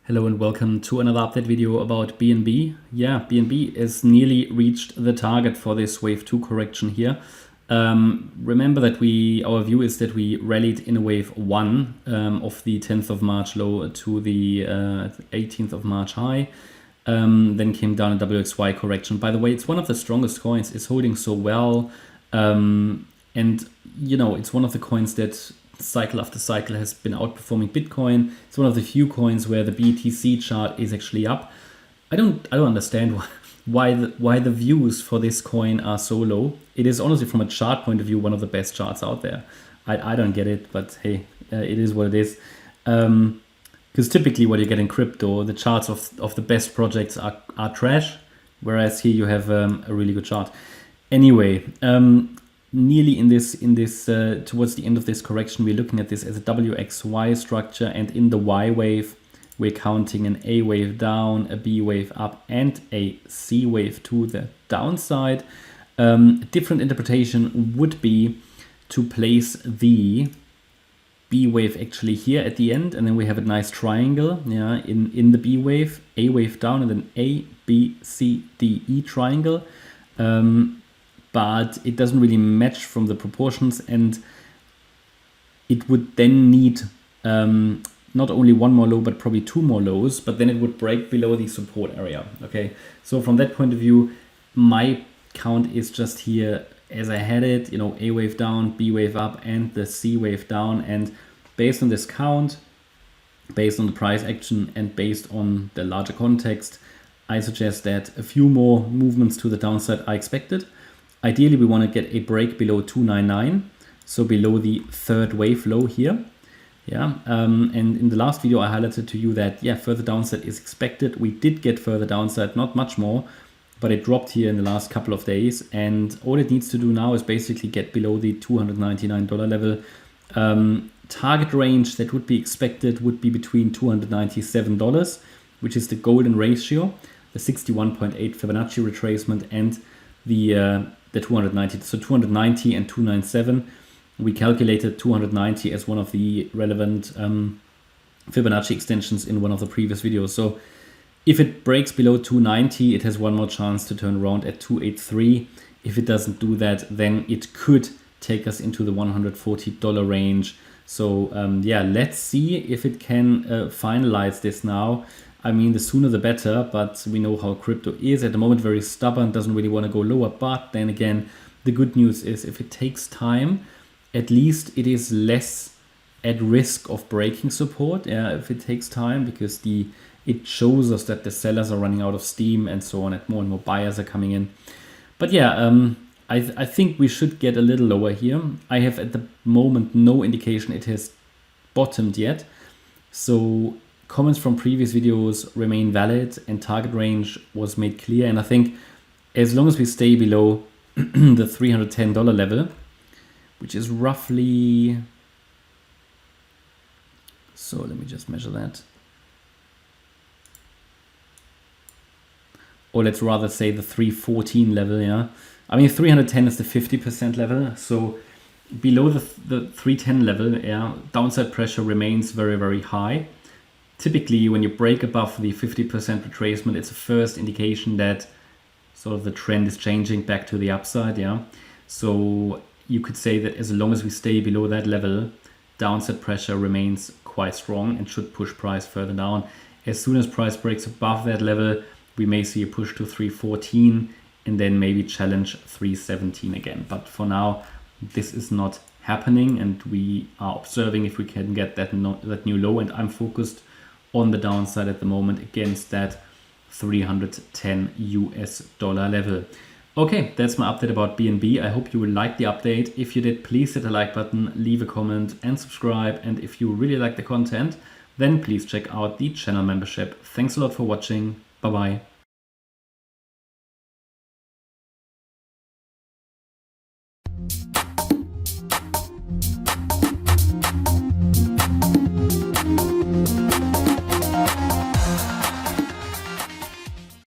Hello and welcome to another update video about BNB. Yeah, BNB has nearly reached the target for this wave 2 correction here. Remember that our view is that we rallied in a wave 1 of the 10th of March low to the 18th of March high. Then came down a WXY correction. By the way, it's one of the strongest coins. It's holding so well. And you know, it's one of the coins that cycle after cycle has been outperforming Bitcoin. It's one of the few coins where the BTC chart is actually up. I don't understand why the views for this coin are so low. It is honestly, from a chart point of view, one of the best charts out there. I don't get it, but hey, it is what it is. Because typically what you get in crypto, the charts of the best projects are trash, whereas here you have a really good chart. Anyway, nearly in this towards the end of this correction, we're looking at this as a WXY structure, and in the Y wave we're counting an A wave down, a B wave up, and a C wave to the downside. A different interpretation would be to place the B wave actually here at the end, and then we have a nice triangle, yeah, in the B wave, A wave down, and then A, B, C, D, E triangle. But it doesn't really match from the proportions, and it would then need not only one more low, but probably two more lows, but then it would break below the support area. Okay, so from that point of view, my count is just here as I had it, you know, A wave down, B wave up, and the C wave down. And based on this count, based on the price action, and based on the larger context, I suggest that a few more movements to the downside are expected. Ideally, we want to get a break below 299, so below the third wave low here. Yeah, and in the last video, I highlighted to you that, yeah, further downside is expected. We did get further downside, not much more, but it dropped here in the last couple of days. And all it needs to do now is basically get below the $299 level. Target range that would be expected would be between $297, which is the golden ratio, the 61.8 Fibonacci retracement, and the 290, so 290 and 297. We calculated 290 as one of the relevant Fibonacci extensions in one of the previous videos. So if it breaks below 290, it has one more chance to turn around at 283. If it doesn't do that, then it could take us into the $140 range. So yeah, let's see if it can finalize this now. I mean, the sooner the better, but we know how crypto is at the moment, very stubborn, doesn't really want to go lower. But then again, the good news is if it takes time, at least it is less at risk of breaking support. Yeah, if it takes time, because it shows us that the sellers are running out of steam and so on, and more buyers are coming in. But yeah, I think we should get a little lower here. I have at the moment no indication it has bottomed yet. So comments from previous videos remain valid, and target range was made clear. And I think as long as we stay below the $310 level, which is roughly, so let me just measure that. Or let's rather say the 314 level, yeah. I mean, 310 is the 50% level. So below the 310 level, yeah, downside pressure remains very, very high. Typically, when you break above the 50% retracement, it's a first indication that sort of the trend is changing back to the upside, yeah. So you could say that as long as we stay below that level, downside pressure remains quite strong and should push price further down. As soon as price breaks above that level, we may see a push to 314 and then maybe challenge 317 again. But for now, this is not happening, and we are observing if we can get that new low, and I'm focused on the downside at the moment against that $310 level. Okay, that's my update about BNB. I hope you will like the update. If you did, please hit the like button, leave a comment, and subscribe. And if you really like the content, then please check out the channel membership. Thanks a lot for watching. Bye bye.